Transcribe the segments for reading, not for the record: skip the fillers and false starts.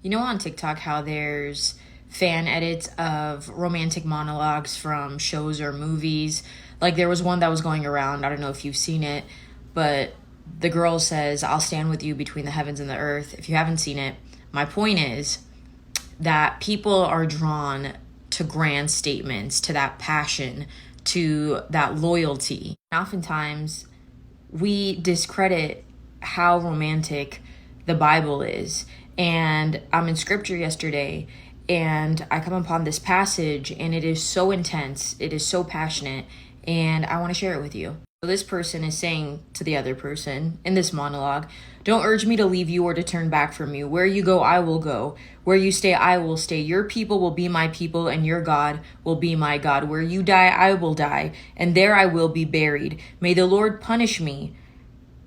You know on TikTok how there's fan edits of romantic monologues from shows or movies? Like there was one that was going around, I don't know if you've seen it, but the girl says, "I'll stand with you between the heavens and the earth." If you haven't seen it, my point is that people are drawn to grand statements, to that passion, to that loyalty. And oftentimes, we discredit how romantic the Bible is. And I'm in scripture yesterday and I come upon this passage and it is so intense, it is so passionate, and I want to share it with you. So this person is saying to the other person in this monologue, "Don't urge me to leave you or to turn back from you. Where you go, I will go. Where you stay, I will stay. Your people will be my people, and your God will be my God. Where you die, I will die, and there I will be buried. May the Lord punish me,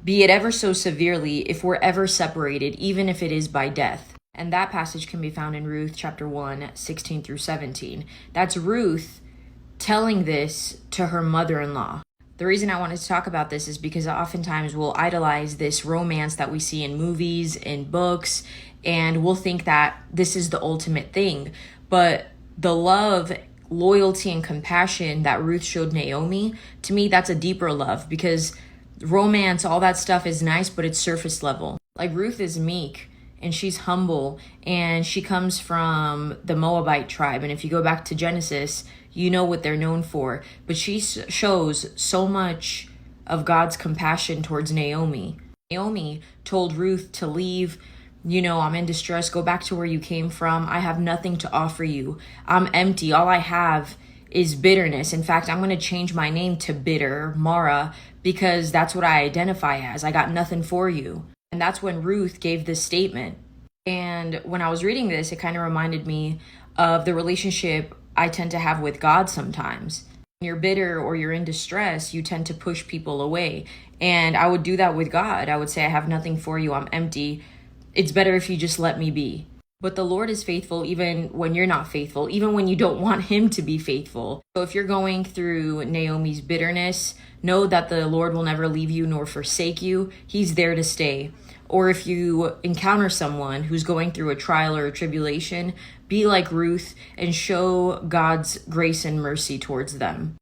be it ever so severely, if we're ever separated, even if it is by death." And that passage can be found in Ruth chapter 1, 16 through 17. That's Ruth telling this to her mother-in-law. The reason I wanted to talk about this is because oftentimes we'll idolize this romance that we see in movies, in books, and we'll think that this is the ultimate thing. But the love, loyalty, and compassion that Ruth showed Naomi, to me, that's a deeper love, because romance, all that stuff is nice, but it's surface level. Like Ruth is meek and she's humble and she comes from the Moabite tribe. And if you go back to Genesis, you know what they're known for. But she shows so much of God's compassion towards Naomi. Naomi told Ruth to leave. I'm in distress. Go back to where you came from. I have nothing to offer you. I'm empty. All I have is bitterness. In fact, I'm going to change my name to Bitter, Mara, because that's what I identify as. I got nothing for you. And that's when Ruth gave this statement. And when I was reading this, it kind of reminded me of the relationship I tend to have with God sometimes. When you're bitter or you're in distress, you tend to push people away. And I would do that with God. I would say, "I have nothing for you. I'm empty. It's better if you just let me be." But the Lord is faithful even when you're not faithful, even when you don't want him to be faithful. So if you're going through Naomi's bitterness, know that the Lord will never leave you nor forsake you. He's there to stay. Or if you encounter someone who's going through a trial or a tribulation, be like Ruth and show God's grace and mercy towards them.